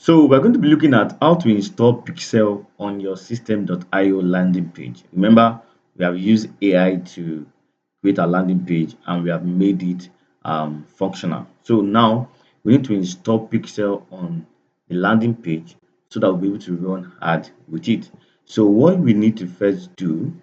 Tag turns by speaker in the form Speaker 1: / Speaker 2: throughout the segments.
Speaker 1: So we're going to be looking at how to install Pixel on your system.io landing page. Remember, we have used AI to create a landing page and we have made it functional. So now we need to install Pixel on the landing page so that we'll be able to run ad with it. So what we need to first do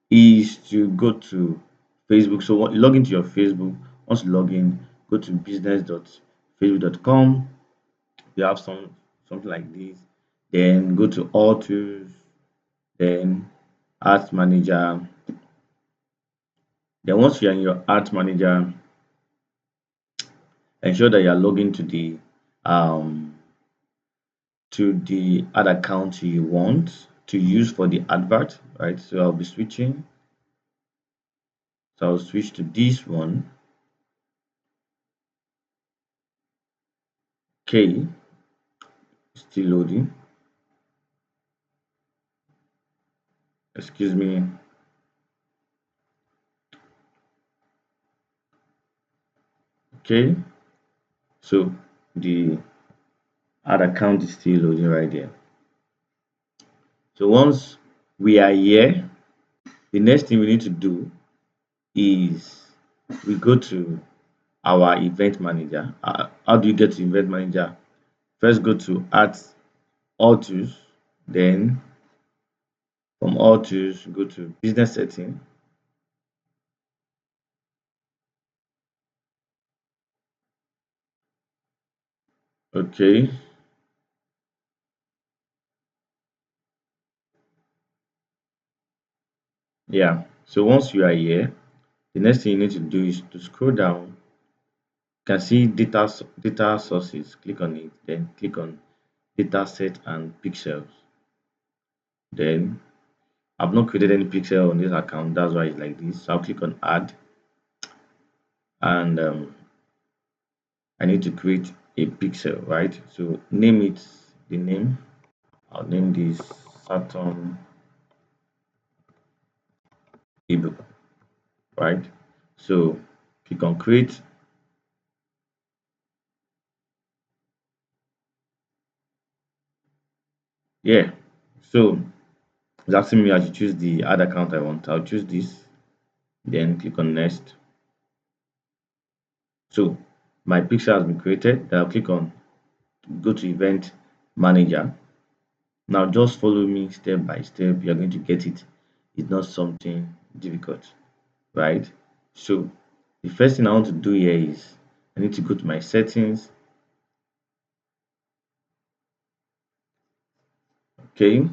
Speaker 1: is to go to Facebook. So log into your Facebook. Once you log in, go to business.facebook.com. You have something like this, then go to all tools, then ads manager. Then once you're in your ads manager, ensure that you are logged into um the ad account you want to use for the advert, right? So I'll be switching. So I'll switch to this one. Okay, still loading. Excuse me. Okay, so the ad account is still loading right there. So once we are here, the next thing we need to do is we go to our event manager. How do you get to event manager? First go to add all tools, then from all tools go to business setting. Okay, yeah. So once you are here, the next thing you need to do is to scroll down. You can see data sources. Click on it, then click on data set and pixels. Then I've not created any pixel on this account, that's why it's like this. So I'll click on add, and I need to create a pixel, right? So name it the name. I'll name this Saturn ebook, right? So click on create. Yeah. So it's asking me I should choose the ad account I want. I'll choose this, then click on next. So my pixel has been created. Then I'll click on go to event manager. Now just follow me step by step. You're going to get it. It's not something difficult, right? So the first thing I want to do here is I need to go to my settings. Okay,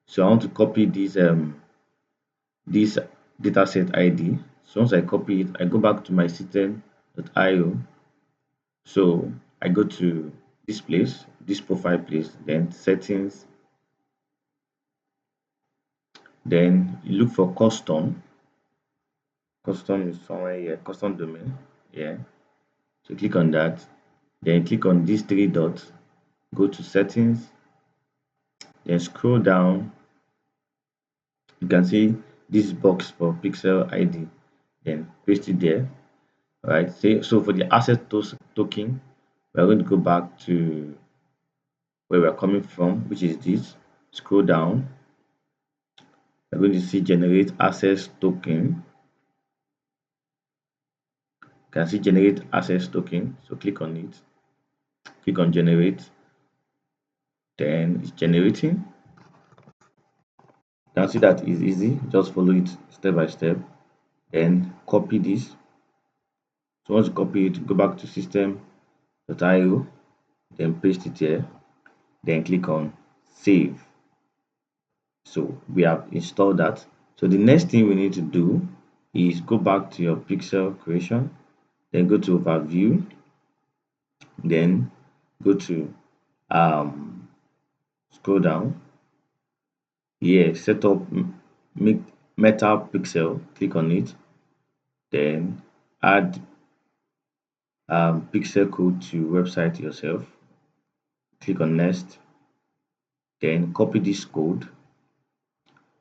Speaker 1: so I want to copy this dataset ID. So once I copy it, I go back to my system.io. So I go to this place, this profile place, then settings, then you look for custom. Custom is somewhere here, custom domain. Yeah. So click on that. Then click on these three dots, go to settings, then scroll down. You can see this box for pixel ID, then paste it there. Right. So for the asset token, we're going to go back to where we're coming from, which is this. Scroll down. We're going to see generate access token. You can see generate access token. So click on it. Click on generate. Then it's generating. You can see that is easy. Just follow it step by step. Then copy this. So once you copy it, go back to system.io, then paste it here. Then click on save. So we have installed that. So the next thing we need to do is go back to your pixel creation, then go to overview, then go to scroll down here, set up make meta pixel, click on it, then add pixel code to website yourself, click on next, then copy this code.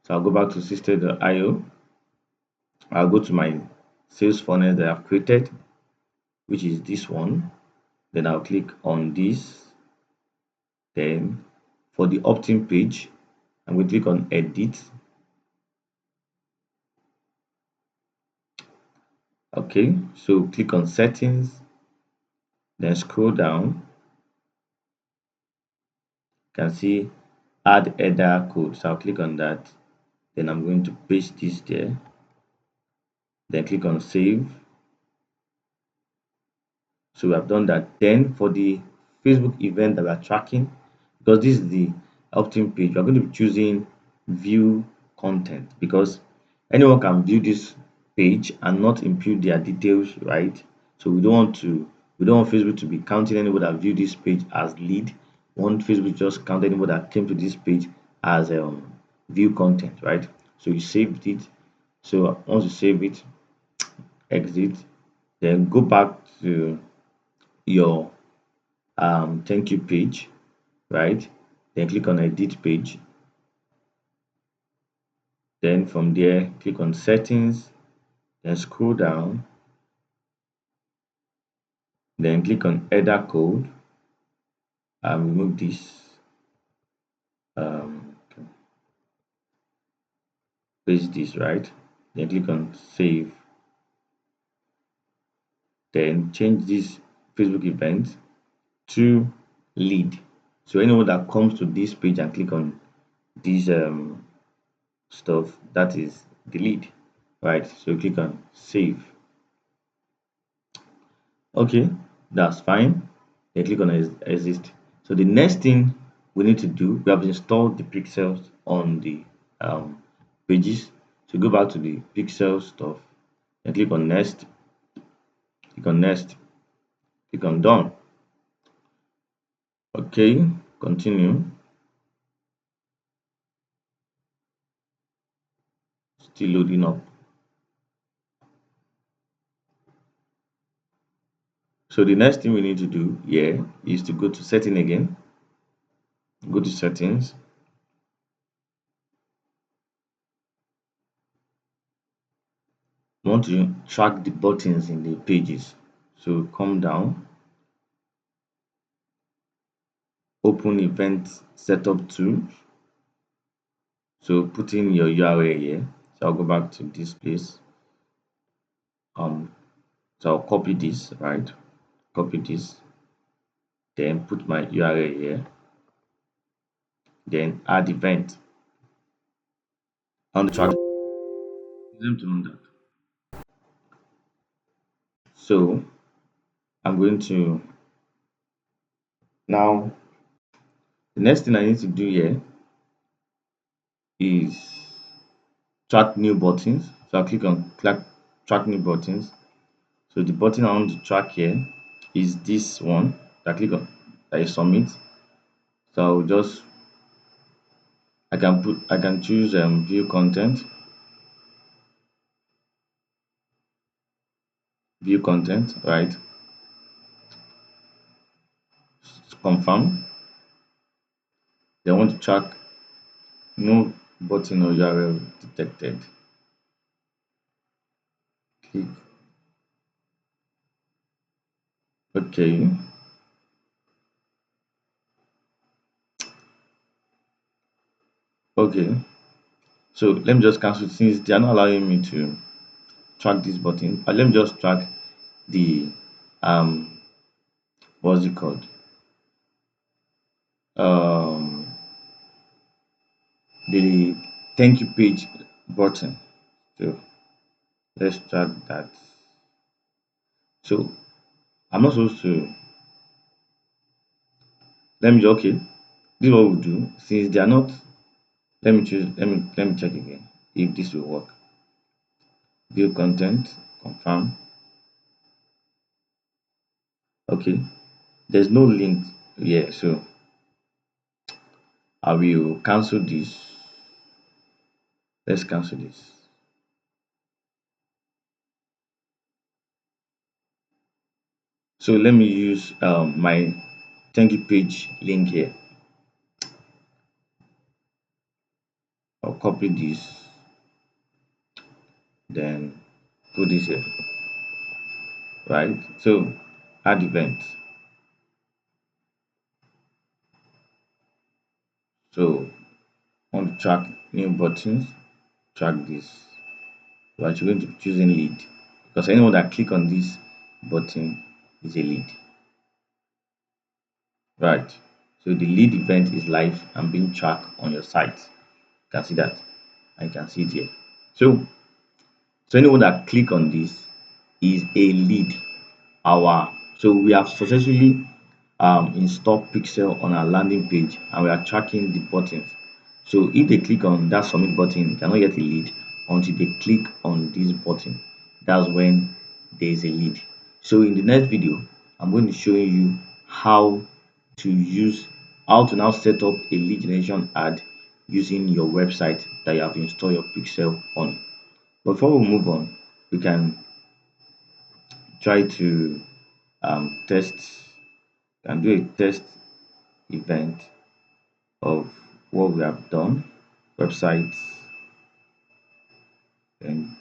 Speaker 1: So I'll go back to system.io. I'll go to my sales funnel that I've created, which is this one. Then I'll click on this. Then for the opt-in page, I'm going to click on edit. Okay, so click on settings, then scroll down. You can see add header code. So I'll click on that. Then I'm going to paste this there. Then click on save. So we have done that. Then for the Facebook event that we are tracking, because this is the opt-in page, we're going to be choosing view content because anyone can view this page and not input their details, right? So we don't want Facebook to be counting anybody that viewed this page as lead. We want Facebook just count anybody that came to this page as view content, right? So you saved it. So once you save it, exit, then go back to your thank you page, right? Then click on edit page. Then from there, click on settings, then scroll down, then click on header code and remove this. Okay, paste this, right? Then click on save. Then change this Facebook event to lead. So anyone that comes to this page and click on this stuff, that is the lead, right? So click on save. Okay, that's fine. Then click on exist. So the next thing we need to do, we have installed the pixels on the um, pages. So go back to the pixel stuff and click on next, click on done. Okay, continue. Still loading up. So the next thing we need to do here is to go to setting again. Go to settings. We want to track the buttons in the pages. So come down, open event setup tool. So put in your URL here. So I'll go back to this place. So I'll copy this, right? Copy this, then put my URL here, then add event on the track. Them to know that. So I'm going to now the next thing I need to do here is track new buttons. So I'll click on track new buttons. So the button I want to track here is this one. I click on that is submit. So I'll just I can choose view content, right? Confirm. They want to track no button or URL detected. Click OK. Okay. So let me just cancel since they are not allowing me to track this button. But let me just track the what's it called? Um the thank you page button. So let's track that. So I'm not supposed to let me okay. This is what we'll do. Since they are not let me check again if this will work. View content, confirm. Okay. There's no link here, so I will cancel this. Let's cancel this. So let me use my thank you page link here. I'll copy this, then put this here, right? So add event. So I want to track new buttons, track this. We're actually going to be choosing lead because anyone that click on this button is a lead. Right. So the lead event is live and being tracked on your site. You can see that. I can see it here. So anyone that click on this is a lead. So we have successfully installed Pixel on our landing page and we are tracking the buttons. So if they click on that submit button, they are not yet a lead until they click on this button. That's when there is a lead. So in the next video, I'm going to show you how to use how to now set up a lead generation ad using your website that you have installed your Pixel on. Before we move on, we can try to test and do a test event of what we have done, websites, and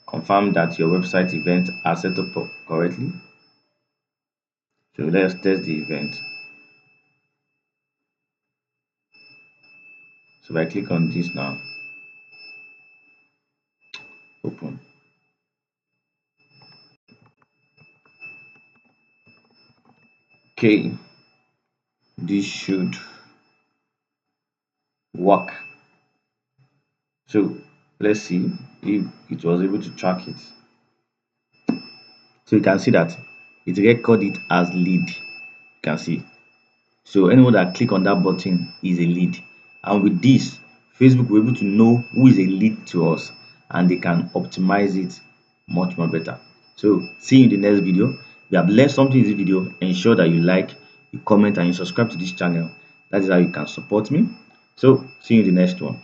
Speaker 1: confirm that your website event are set up correctly. So let's test the event. So if I click on this now, open. Okay, this should work. So let's see if it was able to track it. So you can see that it recorded it as lead. You can see. So anyone that click on that button is a lead. And with this, Facebook will be able to know who is a lead to us and they can optimize it much more better. So see you in the next video. If you have learned something in this video, ensure that you like, you comment and you subscribe to this channel. That is how you can support me. So see you in the next one.